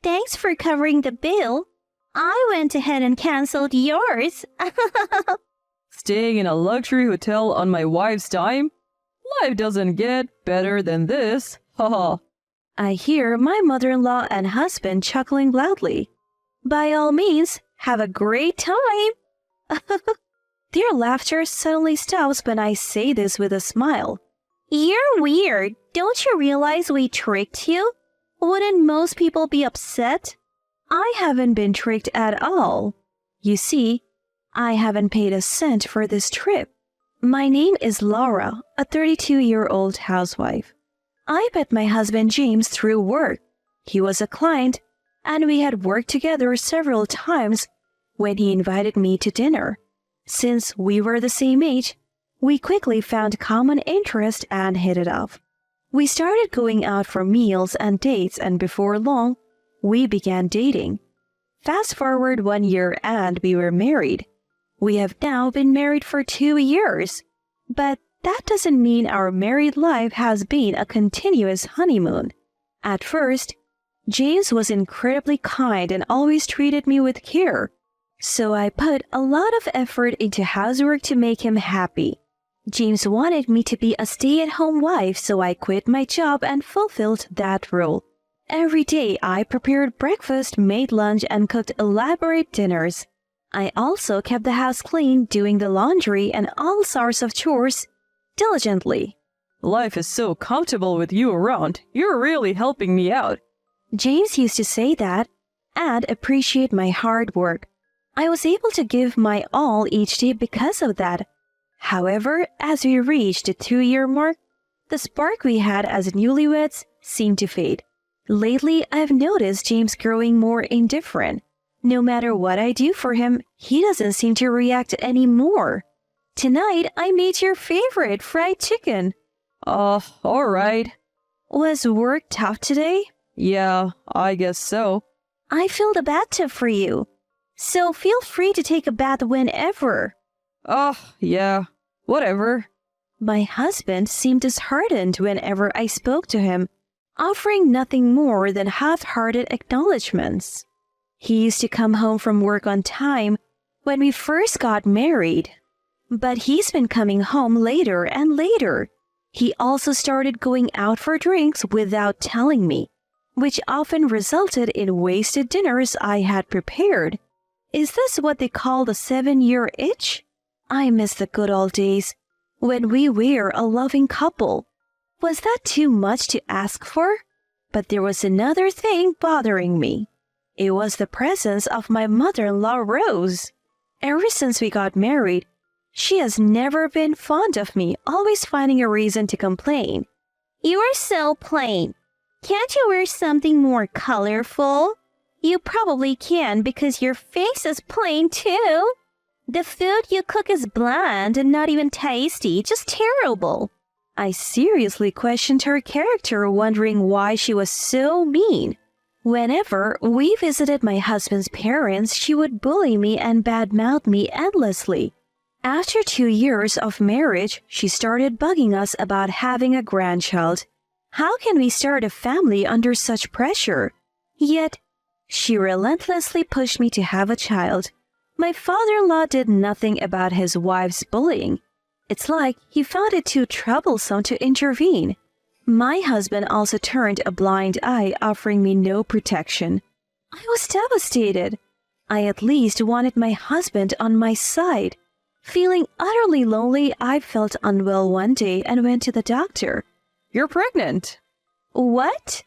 thanks for covering the bill. I went ahead and canceled yours. Staying in a luxury hotel on my wife's dime? Life doesn't get better than this. Haha. I hear my mother-in-law and husband chuckling loudly. By all means, have a great time. Their laughter suddenly stops when I say this with a smile. You're weird. Don't you realize we tricked you? Wouldn't most people be upset? I haven't been tricked at all. You see, I haven't paid a cent for this trip. My name is Laura, a 32-year-old housewife. I met my husband James through work. He was a client, and we had worked together several times when he invited me to dinner. Since we were the same age, we quickly found common interest and hit it off. We started going out for meals and dates, and before long, we began dating. Fast forward 1 year and we were married. We have now been married for 2 years. But that doesn't mean our married life has been a continuous honeymoon. At first, James was incredibly kind and always treated me with care. So I put a lot of effort into housework to make him happy. James wanted me to be a stay-at-home wife, so I quit my job and fulfilled that role. Every day I prepared breakfast, made lunch, and cooked elaborate dinners. I also kept the house clean, doing the laundry and all sorts of chores diligently. Life is so comfortable with you around. You're really helping me out. James used to say that and appreciate my hard work. I was able to give my all each day because of that. However, as we reached the 2-year mark, the spark we had as newlyweds seemed to fade. Lately, I've noticed James growing more indifferent. No matter what I do for him, he doesn't seem to react anymore. Tonight, I made your favorite fried chicken. All right. Was work tough today? Yeah, I guess so. I filled a bathtub for you, so feel free to take a bath whenever. Yeah, whatever. My husband seemed disheartened whenever I spoke to him, offering nothing more than half-hearted acknowledgments. He used to come home from work on time when we first got married, but he's been coming home later and later. He also started going out for drinks without telling me, which often resulted in wasted dinners I had prepared. Is this what they call the 7-year itch? I miss the good old days when we were a loving couple. Was that too much to ask for? But there was another thing bothering me. It was the presence of my mother-in-law, Rose. Ever since we got married, she has never been fond of me, always finding a reason to complain. You are so plain. Can't you wear something more colorful? You probably can because your face is plain too. The food you cook is bland and not even tasty, just terrible. I seriously questioned her character, wondering why she was so mean. Whenever we visited my husband's parents, she would bully me and badmouth me endlessly. After 2 years of marriage, she started bugging us about having a grandchild. How can we start a family under such pressure? Yet, she relentlessly pushed me to have a child. My father-in-law did nothing about his wife's bullying. It's like he found it too troublesome to intervene. My husband also turned a blind eye, offering me no protection. I was devastated. I at least wanted my husband on my side. Feeling utterly lonely, I felt unwell one day and went to the doctor. You're pregnant. What?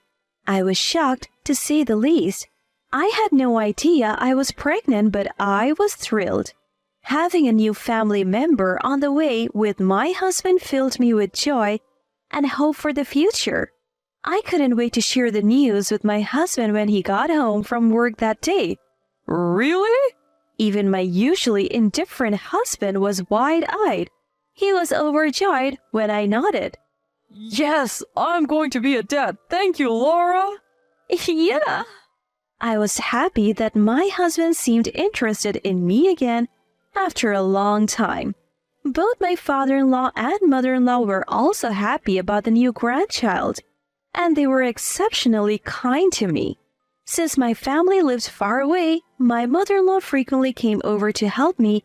I was shocked, to say the least. I had no idea I was pregnant, but I was thrilled. Having a new family member on the way with my husband filled me with joy and hope for the future. I couldn't wait to share the news with my husband when he got home from work that day. Really? Even my usually indifferent husband was wide-eyed. He was overjoyed when I nodded. Yes, I'm going to be a dad. Thank you, Laura. Yeah. I was happy that my husband seemed interested in me again after a long time. Both my father-in-law and mother-in-law were also happy about the new grandchild, and they were exceptionally kind to me. Since my family lived far away, my mother-in-law frequently came over to help me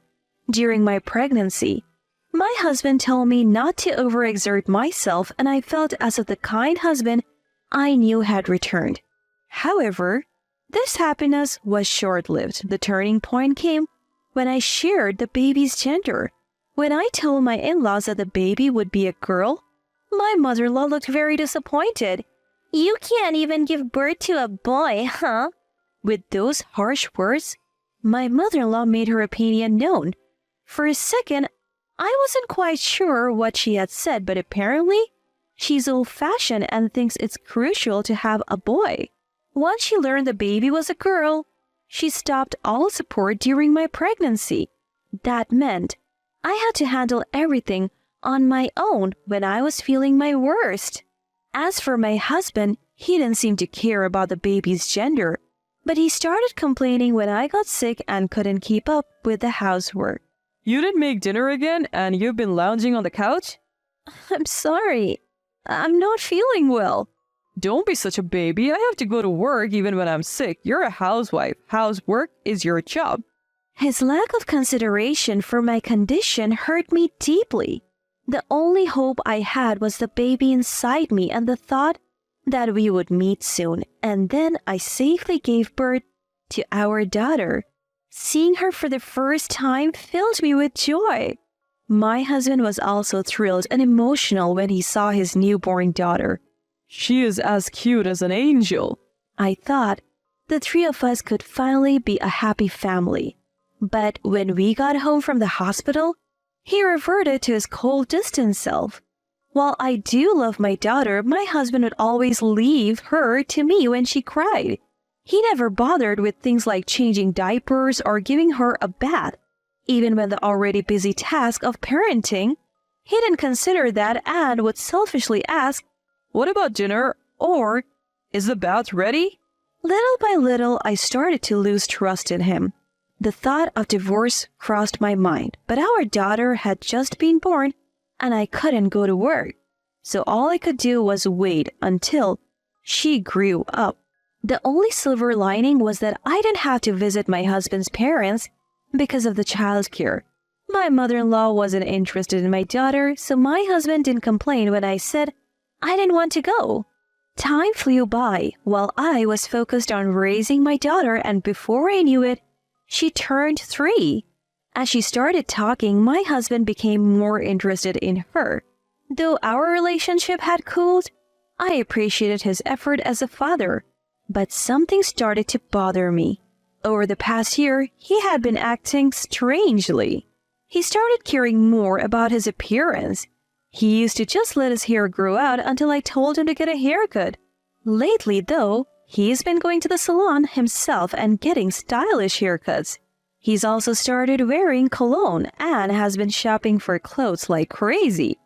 during my pregnancy. My husband told me not to overexert myself, and I felt as if the kind husband I knew had returned. However, this happiness was short-lived. The turning point came when I shared the baby's gender. When I told my in-laws that the baby would be a girl, my mother-in-law looked very disappointed. You can't even give birth to a boy, huh? With those harsh words, my mother-in-law made her opinion known. For a second, I wasn't quite sure what she had said, but apparently, she's old-fashioned and thinks it's crucial to have a boy. Once she learned the baby was a girl, she stopped all support during my pregnancy. That meant I had to handle everything on my own when I was feeling my worst. As for my husband, he didn't seem to care about the baby's gender, but he started complaining when I got sick and couldn't keep up with the housework. You didn't make dinner again and you've been lounging on the couch? I'm sorry. I'm not feeling well. Don't be such a baby. I have to go to work even when I'm sick. You're a housewife. Housework is your job. His lack of consideration for my condition hurt me deeply. The only hope I had was the baby inside me and the thought that we would meet soon. And then I safely gave birth to our daughter. Seeing her for the first time filled me with joy. My husband was also thrilled and emotional when he saw his newborn daughter. She is as cute as an angel. I thought the three of us could finally be a happy family. But when we got home from the hospital, he reverted to his cold, distant self. While I do love my daughter, my husband would always leave her to me when she cried. He never bothered with things like changing diapers or giving her a bath. Even when the already busy task of parenting, he didn't consider that and would selfishly ask, What about dinner? Or, is the bath ready? Little by little, I started to lose trust in him. The thought of divorce crossed my mind, but our daughter had just been born and I couldn't go to work. So all I could do was wait until she grew up. The only silver lining was that I didn't have to visit my husband's parents because of the childcare. My mother-in-law wasn't interested in my daughter, so my husband didn't complain when I said I didn't want to go. Time flew by while I was focused on raising my daughter, and before I knew it, she turned 3. As she started talking, my husband became more interested in her. Though our relationship had cooled, I appreciated his effort as a father. But something started to bother me. Over the past year, he had been acting strangely. He started caring more about his appearance. He used to just let his hair grow out until I told him to get a haircut. Lately, though, he's been going to the salon himself and getting stylish haircuts. He's also started wearing cologne and has been shopping for clothes like crazy.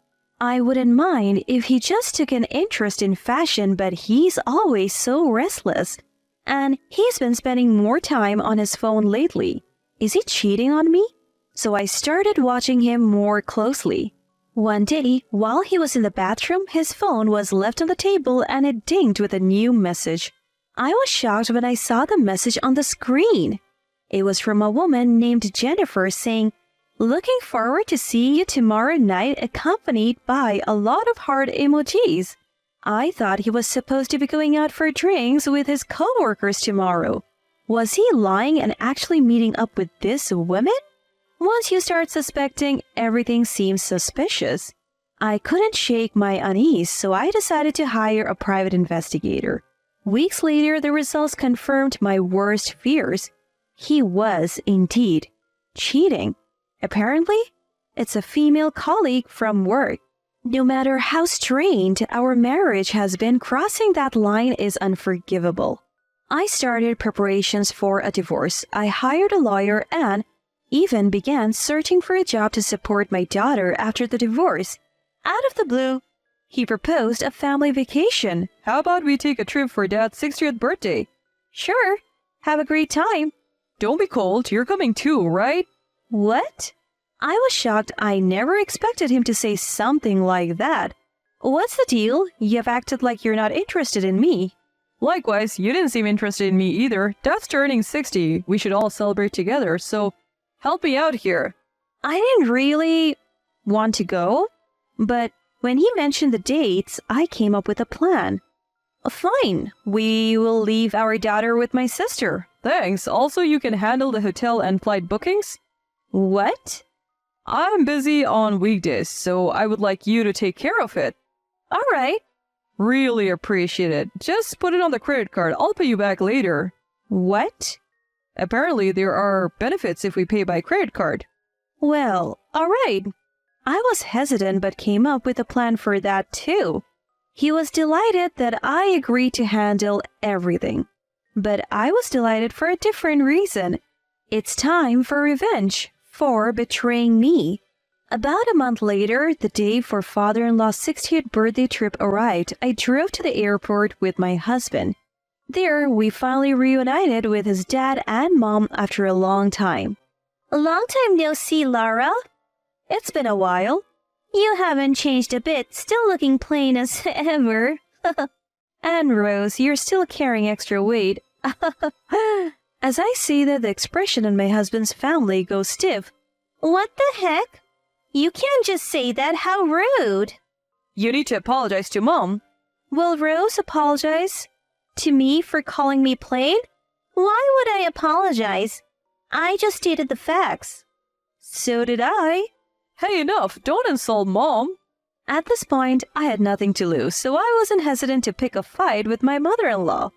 I wouldn't mind if he just took an interest in fashion, but he's always so restless. And he's been spending more time on his phone lately. Is he cheating on me? So I started watching him more closely. One day, while he was in the bathroom, his phone was left on the table and it dinged with a new message. I was shocked when I saw the message on the screen. It was from a woman named Jennifer saying, "Looking forward to seeing you tomorrow night," accompanied by a lot of heart emojis. I thought he was supposed to be going out for drinks with his co-workers tomorrow. Was he lying and actually meeting up with this woman? Once you start suspecting, everything seems suspicious. I couldn't shake my unease, so I decided to hire a private investigator. Weeks later, the results confirmed my worst fears. He was, indeed, cheating. Apparently, it's a female colleague from work. No matter how strained our marriage has been, crossing that line is unforgivable. I started preparations for a divorce. I hired a lawyer and even began searching for a job to support my daughter after the divorce. Out of the blue, he proposed a family vacation. How about we take a trip for Dad's 60th birthday? Sure, have a great time. Don't be cold, you're coming too, right? What? I was shocked. I never expected him to say something like that. What's the deal? You've acted like you're not interested in me. Likewise, you didn't seem interested in me either. Dad's turning 60. We should all celebrate together, so help me out here. I didn't really want to go, but when he mentioned the dates, I came up with a plan. Fine, we will leave our daughter with my sister. Thanks. Also, you can handle the hotel and flight bookings? What? I'm busy on weekdays, so I would like you to take care of it. All right. Really appreciate it. Just put it on the credit card. I'll pay you back later. What? Apparently, there are benefits if we pay by credit card. Well, all right. I was hesitant but came up with a plan for that too. He was delighted that I agreed to handle everything. But I was delighted for a different reason. It's time for revenge for betraying me. About a month later, the day for father-in-law's 60th birthday trip arrived. I drove to the airport with my husband. There, we finally reunited with his dad and mom after a long time. A long time no see, Laura. It's been a while. You haven't changed a bit, still looking plain as ever. And Rose, you're still carrying extra weight. As I see that the expression in my husband's family goes stiff. What the heck? You can't just say that, how rude. You need to apologize to Mom. Will Rose apologize to me for calling me plain? Why would I apologize? I just stated the facts. So did I. Hey, enough. Don't insult Mom. At this point, I had nothing to lose, so I wasn't hesitant to pick a fight with my mother-in-law.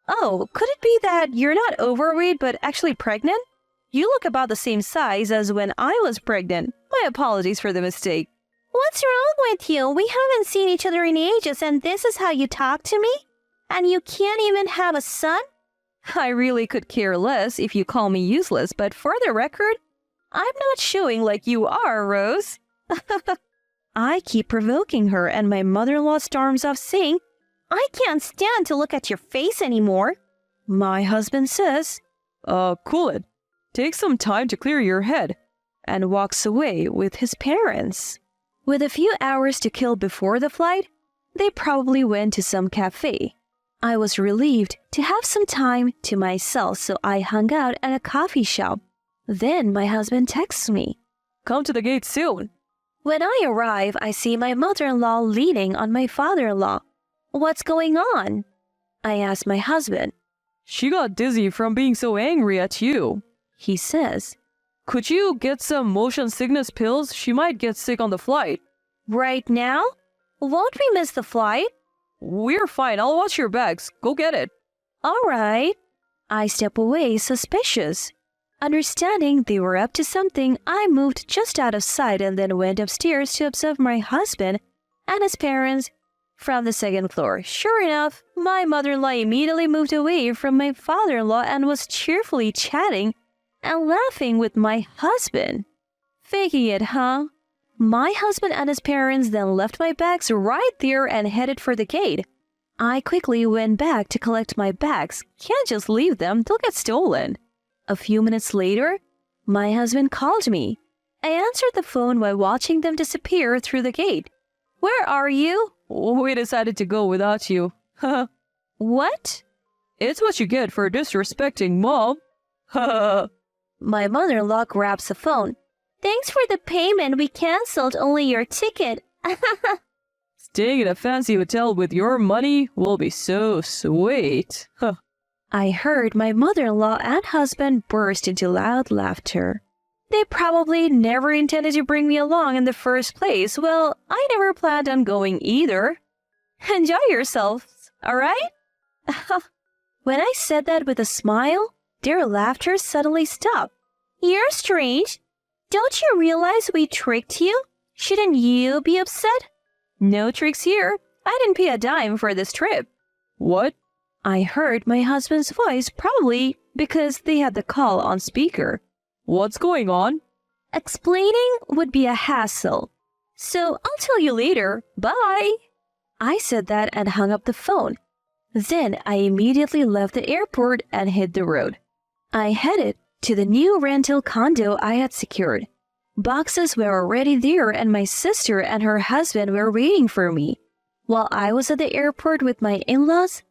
Oh, could it be that you're not overweight but actually pregnant? You look about the same size as when I was pregnant. My apologies for the mistake. What's wrong with you? We haven't seen each other in ages and this is how you talk to me? And you can't even have a son? I really could care less if you call me useless, but for the record, I'm not showing like you are, Rose. I keep provoking her and my mother-in-law storms off saying, I can't stand to look at your face anymore. My husband says, Cool it. Take some time to clear your head. And walks away with his parents. With a few hours to kill before the flight, they probably went to some cafe. I was relieved to have some time to myself, so I hung out at a coffee shop. Then my husband texts me. Come to the gate soon. When I arrive, I see my mother-in-law leaning on my father-in-law. What's going on? I ask my husband. She got dizzy from being so angry at you. He says, Could you get some motion sickness pills? She might get sick on the flight. Right now? Won't we miss the flight? We're fine. I'll watch your bags. Go get it. All right. I step away, suspicious. Understanding they were up to something, I moved just out of sight and then went upstairs to observe my husband and his parents from the second floor. Sure enough, my mother-in-law immediately moved away from my father-in-law and was cheerfully chatting and laughing with my husband. Faking it, huh? My husband and his parents then left my bags right there and headed for the gate. I quickly went back to collect my bags. Can't just leave them, they'll get stolen. A few minutes later, my husband called me. I answered the phone while watching them disappear through the gate. Where are you? We decided to go without you. What? It's what you get for disrespecting Mom. My mother-in-law grabs the phone. Thanks for the payment. We canceled only your ticket. Staying in a fancy hotel with your money will be so sweet. I heard my mother-in-law and husband burst into loud laughter. They probably never intended to bring me along in the first place. Well, I never planned on going either. Enjoy yourselves, all right? When I said that with a smile, their laughter suddenly stopped. You're strange. Don't you realize we tricked you? Shouldn't you be upset? No tricks here. I didn't pay a dime for this trip. What? I heard my husband's voice, probably because they had the call on speaker. What's going on? Explaining would be a hassle. So I'll tell you later. Bye. I said that and hung up the phone. Then I immediately left the airport and hit the road. I headed to the new rental condo I had secured. Boxes were already there and my sister and her husband were waiting for me. While I was at the airport with my in-laws,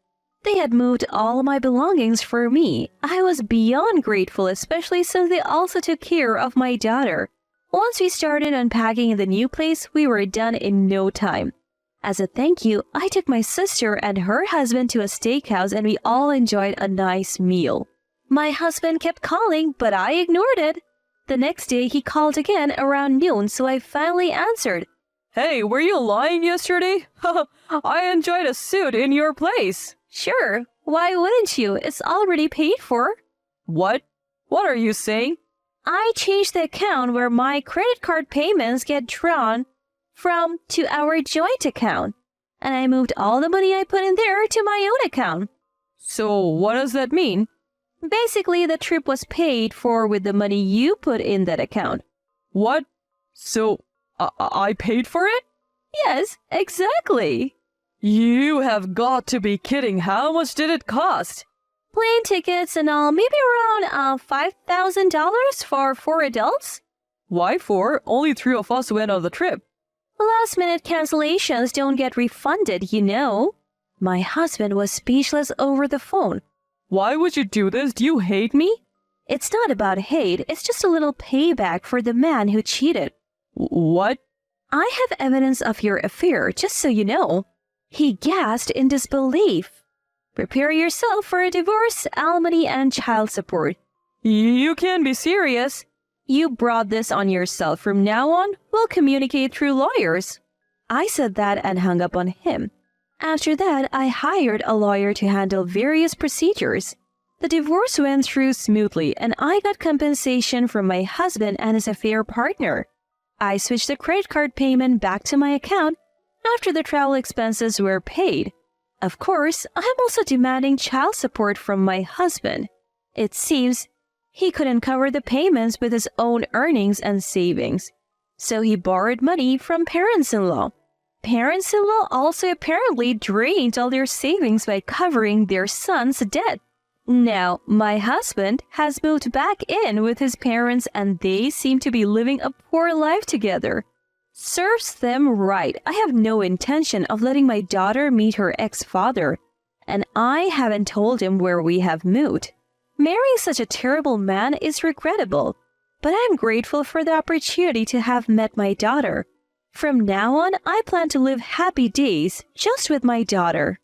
They had moved all my belongings for me. I was beyond grateful, especially since they also took care of my daughter. Once we started unpacking in the new place, we were done in no time. As a thank you, I took my sister and her husband to a steakhouse and we all enjoyed a nice meal. My husband kept calling, but I ignored it. The next day, he called again around noon, so I finally answered. Hey, were you lying yesterday? I enjoyed a suit in your place. Sure, why wouldn't you? It's already paid for. What? What are you saying? I changed the account where my credit card payments get drawn from to our joint account, and I moved all the money I put in there to my own account. So what does that mean? Basically, the trip was paid for with the money you put in that account. What? So I paid for it? Yes, exactly. You have got to be kidding. How much did it cost? Plane tickets and all, maybe around $5,000 for 4 adults. Why 4? Only 3 of us went on the trip. Last-minute cancellations don't get refunded, you know. My husband was speechless over the phone. Why would you do this? Do you hate me? It's not about hate, it's just a little payback for the man who cheated. What? I have evidence of your affair, just so you know. He gasped in disbelief. Prepare yourself for a divorce, alimony, and child support. You can't be serious. You brought this on yourself. From now on, we'll communicate through lawyers. I said that and hung up on him. After that, I hired a lawyer to handle various procedures. The divorce went through smoothly, and I got compensation from my husband and his affair partner. I switched the credit card payment back to my account after the travel expenses were paid. Of course, I'm also demanding child support from my husband. It seems he couldn't cover the payments with his own earnings and savings, so he borrowed money from parents-in-law. Parents-in-law also apparently drained all their savings by covering their son's debt. Now, my husband has moved back in with his parents and they seem to be living a poor life together. Serves them right. I have no intention of letting my daughter meet her ex-father, and I haven't told him where we have moved. Marrying such a terrible man is regrettable, but I'm grateful for the opportunity to have met my daughter. From now on, I plan to live happy days just with my daughter.